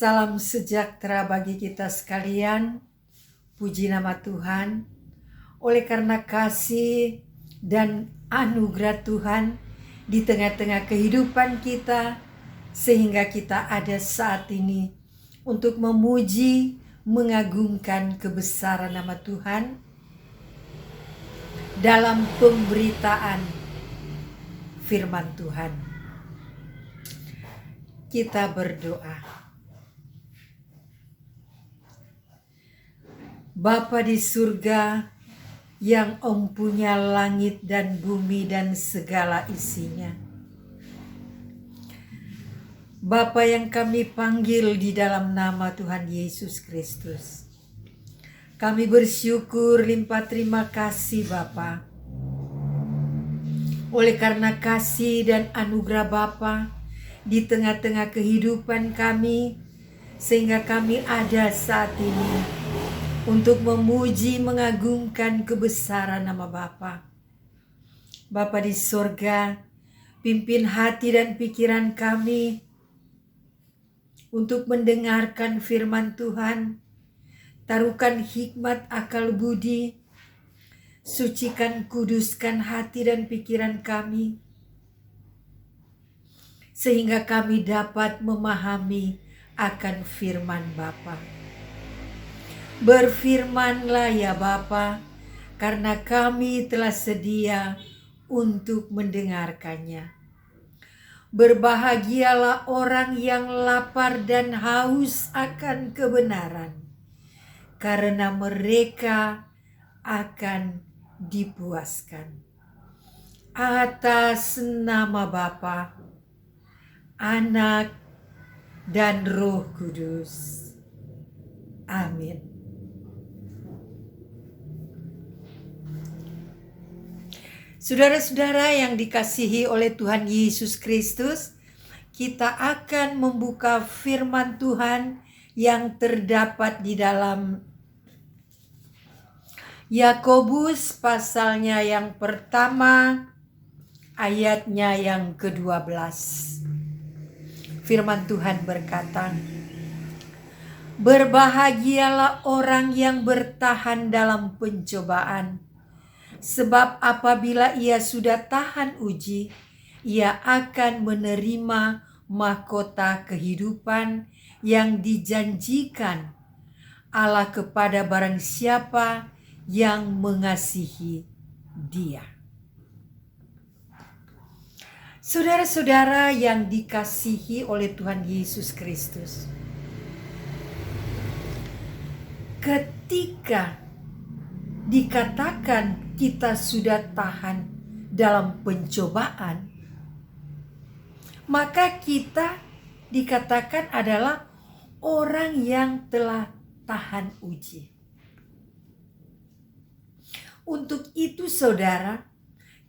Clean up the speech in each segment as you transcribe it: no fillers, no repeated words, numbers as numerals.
Salam sejahtera bagi kita sekalian. Puji nama Tuhan. Oleh karena kasih dan anugerah Tuhan di tengah-tengah kehidupan kita, sehingga kita ada saat ini untuk memuji, mengagungkan kebesaran nama Tuhan dalam pemberitaan firman Tuhan. Kita berdoa. Bapa di surga yang empunya langit dan bumi dan segala isinya. Bapa yang kami panggil di dalam nama Tuhan Yesus Kristus. Kami bersyukur limpah terima kasih Bapa. Oleh karena kasih dan anugerah Bapa di tengah-tengah kehidupan kami, sehingga kami ada saat ini untuk memuji, mengagungkan kebesaran nama Bapa. Bapa di sorga, pimpin hati dan pikiran kami untuk mendengarkan firman Tuhan. Taruhkan hikmat akal budi, sucikan kuduskan hati dan pikiran kami, sehingga kami dapat memahami akan firman Bapa. Berfirmanlah ya Bapa, karena kami telah sedia untuk mendengarkannya. Berbahagialah orang yang lapar dan haus akan kebenaran, karena mereka akan dipuaskan. Atas nama Bapa, Anak, dan Roh Kudus. Amin. Saudara-saudara yang dikasihi oleh Tuhan Yesus Kristus, kita akan membuka firman Tuhan yang terdapat di dalam Yakobus pasalnya yang pertama, ayatnya yang ke-12. Firman Tuhan berkata, "Berbahagialah orang yang bertahan dalam pencobaan, sebab apabila ia sudah tahan uji, ia akan menerima mahkota kehidupan yang dijanjikan Allah kepada barang siapa yang mengasihi Dia." Saudara-saudara yang dikasihi oleh Tuhan Yesus Kristus, ketika dikatakan kita sudah tahan dalam pencobaan, maka kita dikatakan adalah orang yang telah tahan uji. Untuk itu saudara,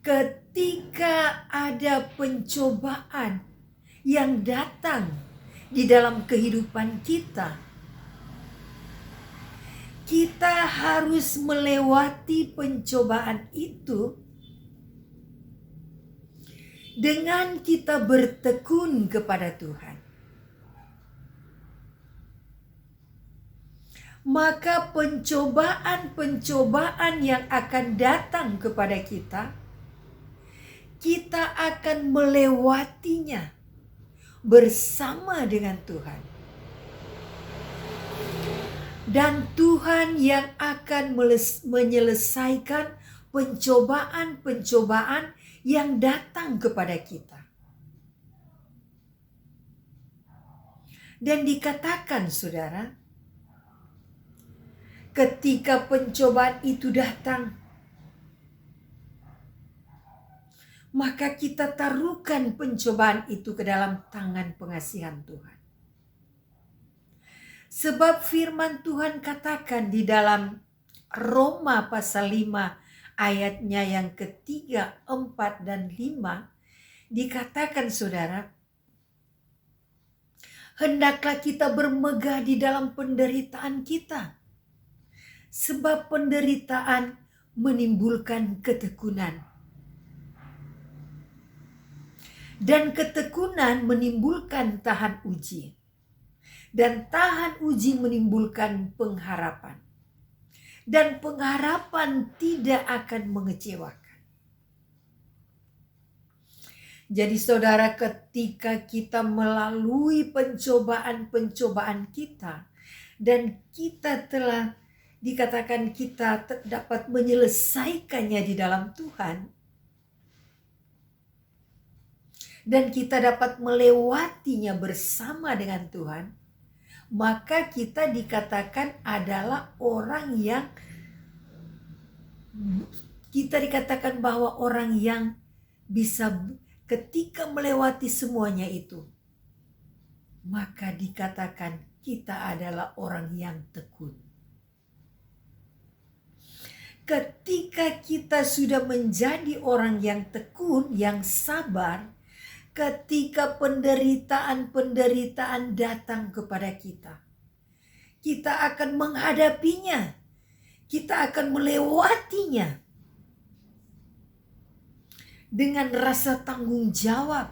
ketika ada pencobaan yang datang di dalam kehidupan kita, kita harus melewati pencobaan itu dengan kita bertekun kepada Tuhan. Maka pencobaan-pencobaan yang akan datang kepada kita, kita akan melewatinya bersama dengan Tuhan. Dan Tuhan yang akan menyelesaikan pencobaan-pencobaan yang datang kepada kita. Dan dikatakan saudara, ketika pencobaan itu datang, maka kita taruhkan pencobaan itu ke dalam tangan pengasihan Tuhan. Sebab firman Tuhan katakan di dalam Roma pasal 5 ayatnya yang ketiga, 4, dan 5, dikatakan saudara, hendaklah kita bermegah di dalam penderitaan kita, sebab penderitaan menimbulkan ketekunan, dan ketekunan menimbulkan tahan uji, Dan tahan uji menimbulkan pengharapan. Dan pengharapan tidak akan mengecewakan. Jadi saudara, ketika kita melalui pencobaan-pencobaan kita, dan kita telah dikatakan kita dapat menyelesaikannya di dalam Tuhan, dan kita dapat melewatinya bersama dengan Tuhan, maka kita dikatakan adalah orang yang, kita dikatakan bahwa orang yang bisa ketika melewati semuanya itu, maka dikatakan kita adalah orang yang tekun. Ketika kita sudah menjadi orang yang tekun, yang sabar, ketika penderitaan-penderitaan datang kepada kita, kita akan menghadapinya, kita akan melewatinya dengan rasa tanggung jawab,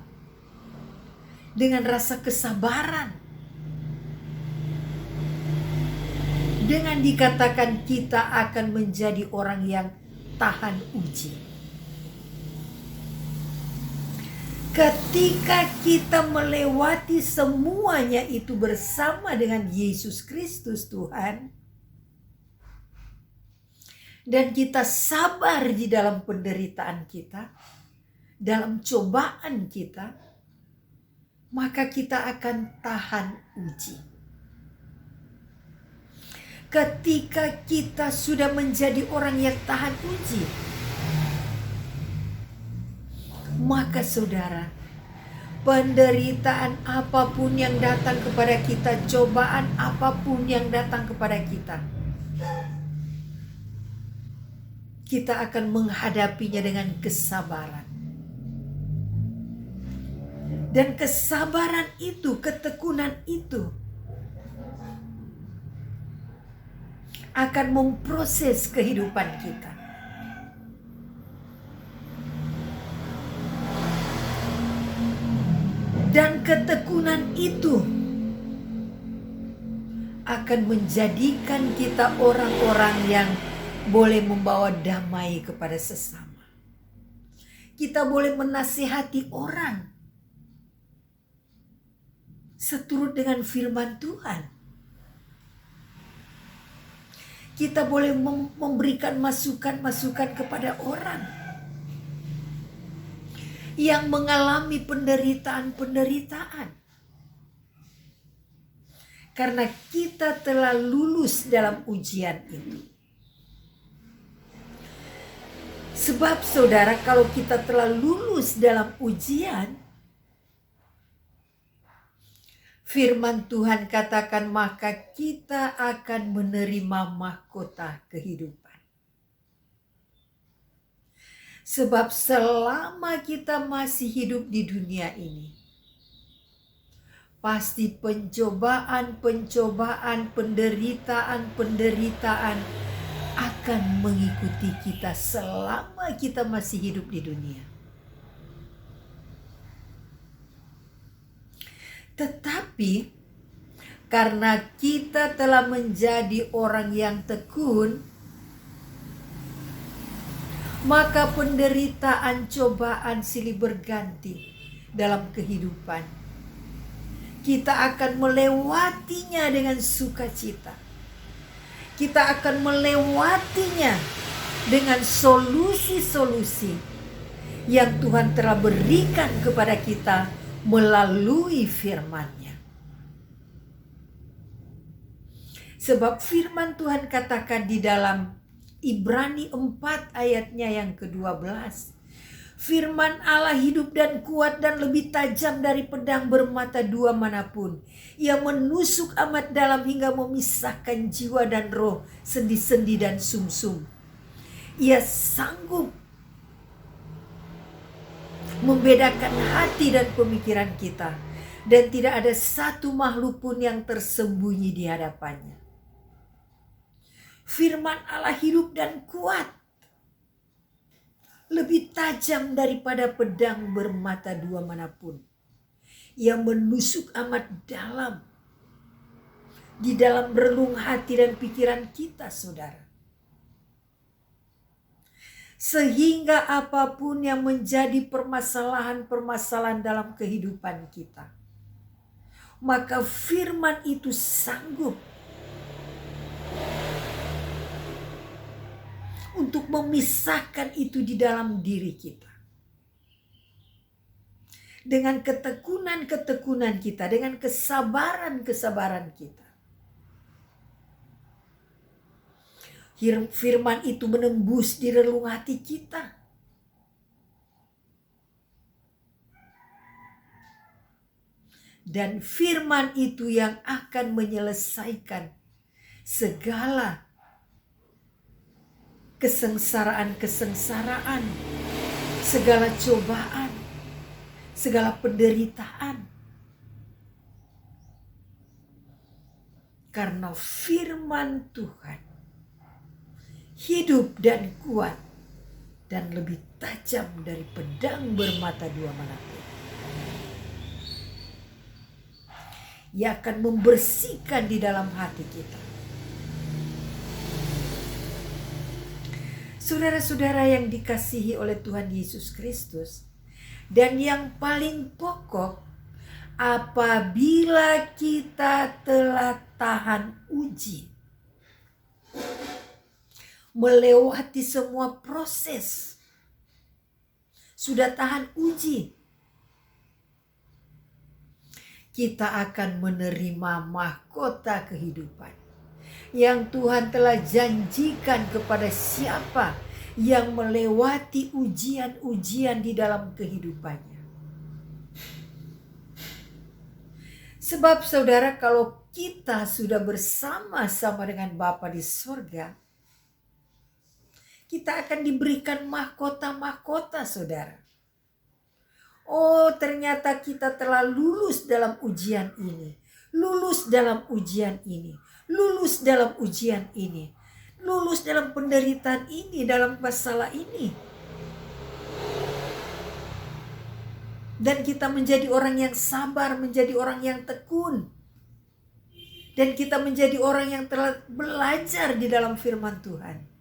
dengan rasa kesabaran, dengan dikatakan kita akan menjadi orang yang tahan uji. Ketika kita melewati semuanya itu bersama dengan Yesus Kristus Tuhan, dan kita sabar di dalam penderitaan kita, dalam cobaan kita, maka kita akan tahan uji. Ketika kita sudah menjadi orang yang tahan uji, maka saudara, penderitaan apapun yang datang kepada kita, cobaan apapun yang datang kepada kita, kita akan menghadapinya dengan kesabaran. Dan kesabaran itu, ketekunan itu akan memproses kehidupan kita. Dan ketekunan itu akan menjadikan kita orang-orang yang boleh membawa damai kepada sesama. Kita boleh menasihati orang seturut dengan firman Tuhan. Kita boleh memberikan masukan-masukan kepada orang yang mengalami penderitaan-penderitaan. Karena kita telah lulus dalam ujian itu. Sebab saudara, kalau kita telah lulus dalam ujian, firman Tuhan katakan maka kita akan menerima mahkota kehidupan. Sebab selama kita masih hidup di dunia ini, pasti pencobaan, penderitaan akan mengikuti kita selama kita masih hidup di dunia. Tetapi karena kita telah menjadi orang yang tekun, maka penderitaan, cobaan silih berganti dalam kehidupan. Kita akan melewatinya dengan sukacita. Kita akan melewatinya dengan solusi-solusi yang Tuhan telah berikan kepada kita melalui firman-Nya. Sebab firman Tuhan katakan di dalam Ibrani 4 ayatnya yang ke-12. Firman Allah hidup dan kuat dan lebih tajam dari pedang bermata dua manapun. Ia menusuk amat dalam hingga memisahkan jiwa dan roh, sendi-sendi dan sumsum. Ia sanggup membedakan hati dan pemikiran kita, dan tidak ada satu makhluk pun yang tersembunyi di hadapannya. Firman Allah hidup dan kuat, lebih tajam daripada pedang bermata dua manapun. Ia menusuk amat dalam di dalam relung hati dan pikiran kita, saudara. Sehingga apapun yang menjadi permasalahan-permasalahan dalam kehidupan kita, maka firman itu sanggup untuk memisahkan itu di dalam diri kita. Dengan ketekunan-ketekunan kita, dengan kesabaran-kesabaran kita. Firman itu menembus di relung hati kita. Dan firman itu yang akan menyelesaikan segala kesengsaraan-kesengsaraan, segala cobaan, segala penderitaan. Karena firman Tuhan hidup dan kuat dan lebih tajam dari pedang bermata dua manapun. Ia akan membersihkan di dalam hati kita. Saudara-saudara yang dikasihi oleh Tuhan Yesus Kristus, dan yang paling pokok, apabila kita telah tahan uji, melewati semua proses, sudah tahan uji, kita akan menerima mahkota kehidupan yang Tuhan telah janjikan kepada siapa yang melewati ujian-ujian di dalam kehidupannya. Sebab saudara, kalau kita sudah bersama-sama dengan Bapa di sorga, kita akan diberikan mahkota-mahkota, saudara. Oh, ternyata kita telah lulus dalam ujian ini, lulus dalam ujian ini, lulus dalam ujian ini, lulus dalam penderitaan ini, dalam masalah ini. Dan kita menjadi orang yang sabar, menjadi orang yang tekun. Dan kita menjadi orang yang telah belajar di dalam firman Tuhan.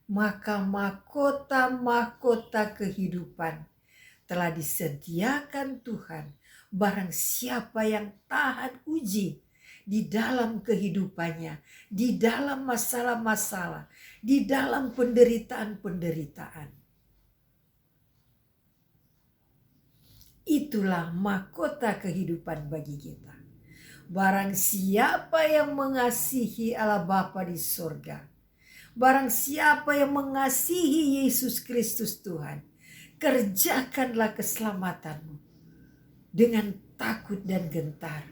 Maka mahkota-mahkota kehidupan telah disediakan Tuhan barang siapa yang tahan uji di dalam kehidupannya, di dalam masalah-masalah, di dalam penderitaan-penderitaan. Itulah mahkota kehidupan bagi kita. Barang siapa yang mengasihi Allah Bapa di surga, barang siapa yang mengasihi Yesus Kristus Tuhan, kerjakanlah keselamatanmu dengan takut dan gentar.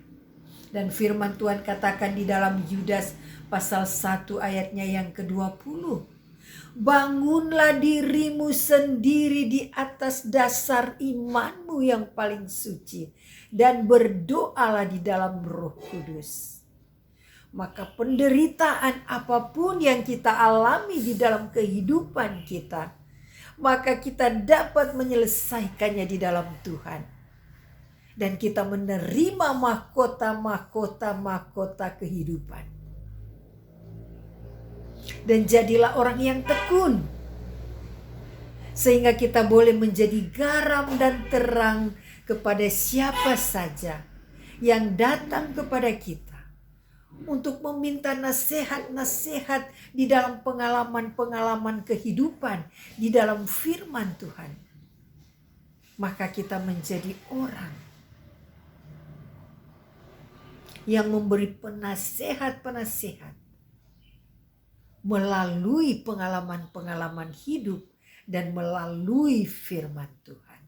Dan firman Tuhan katakan di dalam Yudas pasal 1 ayatnya yang ke-20. Bangunlah dirimu sendiri di atas dasar imanmu yang paling suci, dan berdoalah di dalam Roh Kudus. Maka penderitaan apapun yang kita alami di dalam kehidupan kita, maka kita dapat menyelesaikannya di dalam Tuhan. Dan kita menerima mahkota kehidupan. Dan jadilah orang yang tekun, sehingga kita boleh menjadi garam dan terang kepada siapa saja yang datang kepada kita untuk meminta nasihat-nasihat di dalam pengalaman-pengalaman kehidupan di dalam firman Tuhan. Maka kita menjadi orang yang memberi penasehat-penasehat melalui pengalaman-pengalaman hidup dan melalui firman Tuhan.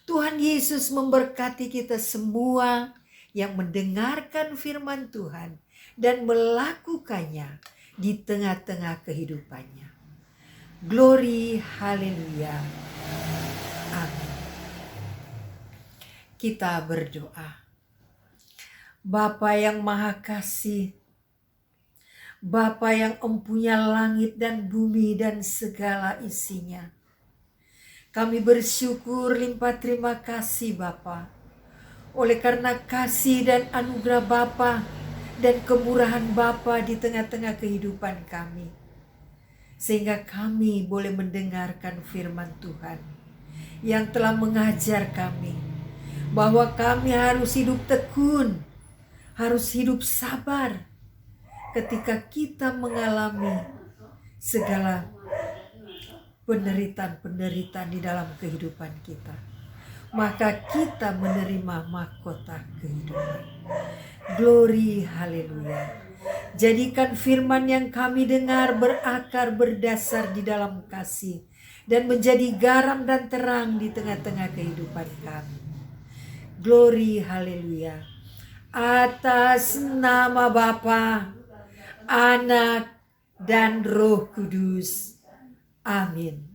Tuhan Yesus memberkati kita semua yang mendengarkan firman Tuhan dan melakukannya di tengah-tengah kehidupannya. Glory, haleluya. Amin. Kita berdoa. Bapa yang Maha Kasih, Bapa yang empunya langit dan bumi dan segala isinya, kami bersyukur limpah terima kasih Bapa Oleh karena kasih dan anugerah Bapa dan kemurahan Bapa di tengah-tengah kehidupan kami, sehingga kami boleh mendengarkan firman Tuhan yang telah mengajar kami bahwa kami harus hidup tekun, harus hidup sabar ketika kita mengalami segala penderitaan-penderitaan di dalam kehidupan kita. Maka kita menerima mahkota kehidupan. Glory, haleluya. Jadikan firman yang kami dengar berakar berdasar di dalam kasih dan menjadi garam dan terang di tengah-tengah kehidupan kami. Glory, haleluya. Atas nama Bapa, Anak, dan Roh Kudus. Amin.